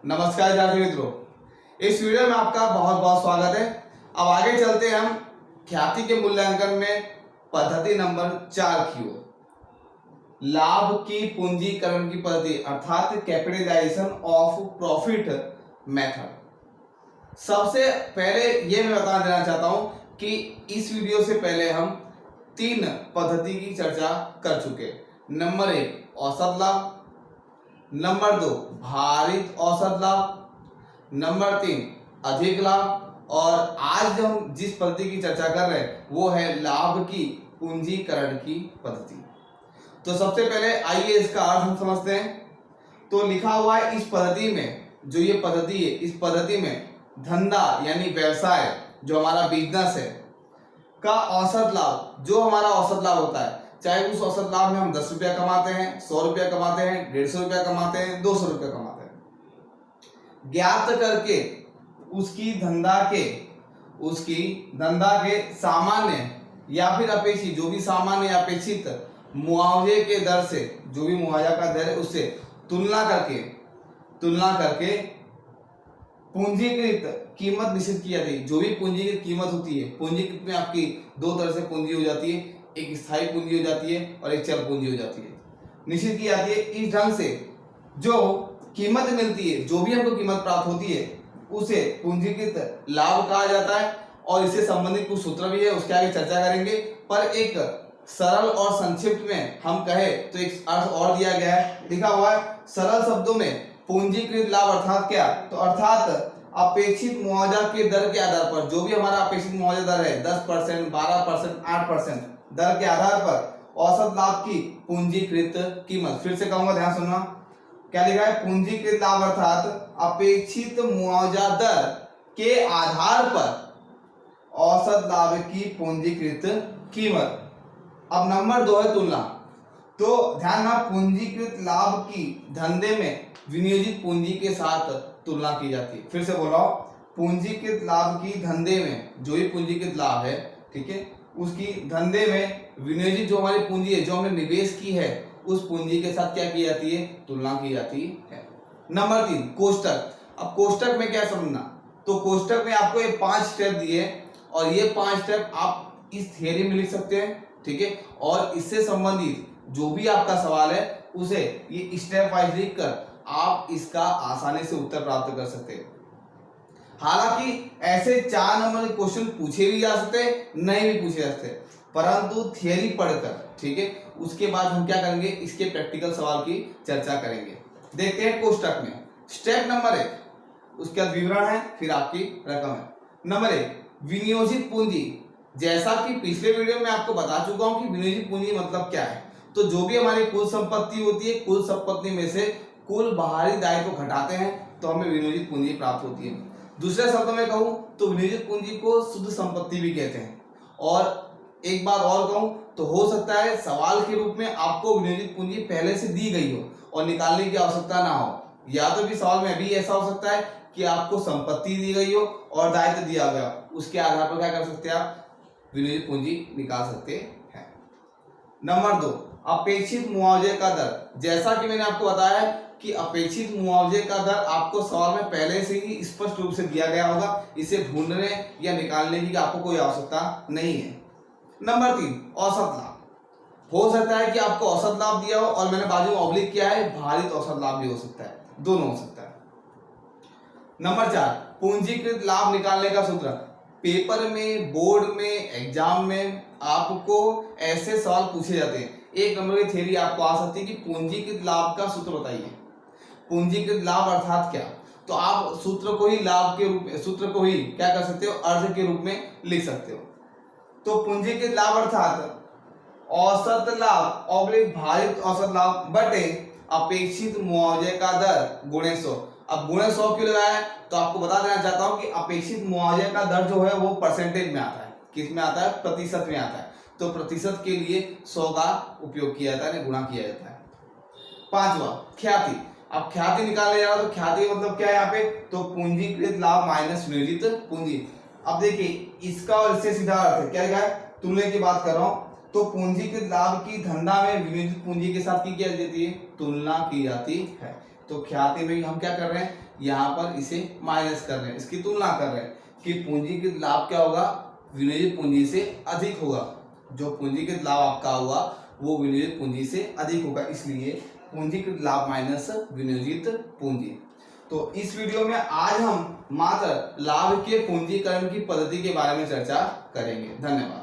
नमस्कार विद्यार्थी मित्रों, इस वीडियो में आपका बहुत बहुत स्वागत है। अब आगे चलते हैं हम ख्याति के मूल्यांकन में पद्धति नंबर 4 की ओर। लाभ की पूंजीकरण की पद्धति अर्थात कैपिटलाइजेशन ऑफ प्रॉफिट मेथड। सबसे पहले ये मैं बता देना चाहता हूं कि इस वीडियो से पहले हम 3 पद्धति की चर्चा कर चुके। नंबर 1 औसत लाभ, नंबर 2 भारित औसत लाभ, नंबर 3 अधिक लाभ, और आज जो हम जिस पद्धति की चर्चा कर रहे हैं वो है लाभ की पूंजीकरण की पद्धति। तो सबसे पहले आइए इसका अर्थ हम समझते हैं। तो लिखा हुआ है इस पद्धति में, जो ये पद्धति है, इस पद्धति में धंधा यानी व्यवसाय जो हमारा बिजनेस है का औसत लाभ, जो हमारा औसत लाभ होता है, चाहे उस औसत लाभ में हम 10 रुपया कमाते हैं, 100 रुपया कमाते हैं, 150 रुपया कमाते हैं, 200 रुपया कमाते हैं, ज्ञात करके उसकी धंधा के सामान्य या फिर अपेक्षित, जो भी सामान्य या अपेक्षित मुआवजे के दर से, जो भी मुआवजा का दर है उससे तुलना करके पूंजीकृत कीमत निश्चित की जाती है। जो भी पूंजीकृत कीमत होती है, पूंजीकृत में आपकी 2 तरह से पूंजी हो जाती है, एक स्थायी पूंजी हो जाती है और एक चल पूंजी हो जाती है। निश्चित की जाती है इस ढंग से जो कीमत मिलती है, जो भी हमको कीमत प्राप्त होती है उसे पूंजीकृत लाभ कहा जाता है। और इससे संबंधित कुछ सूत्र भी है, उसके आगे चर्चा करेंगे। पर एक सरल और संक्षिप्त में हम कहे तो एक अर्थ और दिया गया है, लिखा हुआ है सरल शब्दों में पूंजीकृत लाभ अर्थात क्या, तो अर्थात अपेक्षित मुआवजा के दर के आधार पर, जो भी हमारा अपेक्षित मुआवजा दर है 10%, 12%, 8% दर के आधार पर औसत लाभ की पूंजीकृत कीमत। फिर से कहूंगा, ध्यान सुनना, क्या लिखा है, पूंजीकृत लाभ अर्थात अपेक्षित मुआवजा दर के आधार पर औसत लाभ की पूंजीकृत कीमत। अब नंबर 2 है तुलना। तो ध्यान ना, पूंजीकृत लाभ की धंधे में विनियोजित पूंजी के साथ तुलना की जाती है। फिर से बोल रहा हूं, पूंजीकृत लाभ की धंधे में जो भी पूंजीकृत लाभ है, ठीक है, उसकी धंधे में विनियोजित जो हमारी पूंजी है, जो हमने निवेश की है, उस पूंजी के साथ क्या की जाती है, तुलना की जाती है। नंबर 3 कोष्टक। अब कोष्टक में क्या समझना, तो कोष्टक में आपको ये 5 स्टेप दिए और ये 5 स्टेप आप इस थियरी में लिख सकते हैं, ठीक है। और इससे संबंधित जो भी आपका सवाल है उसे ये स्टेप वाइज लिख कर आप इसका आसानी से उत्तर प्राप्त कर सकते हैं। हालांकि ऐसे 4 नंबर के क्वेश्चन पूछे भी जा सकते हैं, नहीं भी पूछे जा सकते, परंतु थियरी पढ़कर, ठीक है, उसके बाद हम क्या करेंगे, इसके प्रैक्टिकल सवाल की चर्चा करेंगे। देखते हैं कोष्टक में स्टेप नंबर 1, उसके बाद विवरण है, फिर आपकी रकम है। नंबर 1 विनियोजित पूंजी। जैसा कि पिछले वीडियो में आपको बता चुका हूं कि विनियोजित पूंजी मतलब क्या है। तो जो भी हमारी कुल संपत्ति होती है, कुल संपत्ति में से कुल बाहरी दायित्व को घटाते हैं तो हमें विनियोजित पूंजी प्राप्त होती है। दूसरे शब्दों में कहूं तो विनियोजित पूंजी को शुद्ध संपत्ति भी कहते हैं। और एक बात और कहूं तो हो सकता है सवाल के रूप में आपको विनियोजित पूंजी पहले से दी गई हो और निकालने की आवश्यकता ना हो, या तो भी सवाल में अभी ऐसा हो सकता है कि आपको संपत्ति दी गई हो और दायित्व दिया गया, उसके आधार पर क्या कर सकते हैं, आप विनियोजित पूंजी निकाल सकते हैं। नंबर 2 अपेक्षित मुआवजे का दर। जैसा कि मैंने आपको बताया कि अपेक्षित मुआवजे का दर आपको सवाल में पहले से ही स्पष्ट रूप से दिया गया होगा, इसे ढूंढने या निकालने की आपको कोई आवश्यकता नहीं है। नंबर 3 औसत लाभ। हो सकता है कि आपको औसत लाभ दिया हो और मैंने बाजू में ऑब्लिक किया है, भारित औसत लाभ भी हो सकता है, दोनों हो सकता है। नंबर 4 पूंजीकृत लाभ निकालने का सूत्र। पेपर में, बोर्ड में, एग्जाम में आपको ऐसे सवाल पूछे जाते हैं। 1 नंबर की थ्योरी आपको आ सकती है कि पूंजीकृत लाभ का सूत्र बताइए। पूंजीकृत लाभ अर्थात क्या, तो आप सूत्र को ही लाभ के रूप में, सूत्र को ही क्या कर सकते हो, अर्थ के रूप में लिख सकते हो। तो पूंजीकृत लाभ अर्थात औसत लाभ ऑब्लिक भारित औसत लाभ बटे अपेक्षित मुआवजे का दर गुणे 100। अब गुणे 100 क्यों लगाया है, तो आपको बता देना चाहता हूं कि अपेक्षित मुआवजे का दर जो है वो परसेंटेज में आता है, किस में आता है, प्रतिशत में आता है। तो प्रतिशत के लिए 100 का उपयोग किया जाता है, गुणा किया जाता है। 5वां ख्याति। अब ख्याति निकालने जा रहा हो तो ख्याति मतलब क्या है यहाँ पे, तो पूंजीकृत लाभ माइनस विनियोजित पूंजी। अब देखिए इसका और इससे सीधा अर्थ है, क्या लिखा है, तुलना की बात कर रहा हूं। तो पूंजीकृत लाभ की धंधा में विनियोजित पूंजी के साथ की जाती है, तुलना की जाती है। तो ख्याति में हम क्या कर रहे हैं, यहाँ पर इसे माइनस कर रहे हैं, इसकी तुलना कर रहे हैं कि पूंजीगत लाभ क्या होगा, विनियोजित पूंजी से अधिक होगा। जो पूंजीगत लाभ आपका हुआ वो विनियोजित पूंजी से अधिक होगा, इसलिए पूंजीगत लाभ माइनस विनियोजित पूंजी। तो इस वीडियो में आज हम मात्र लाभ के पूंजीकरण की पद्धति के बारे में चर्चा करेंगे। धन्यवाद।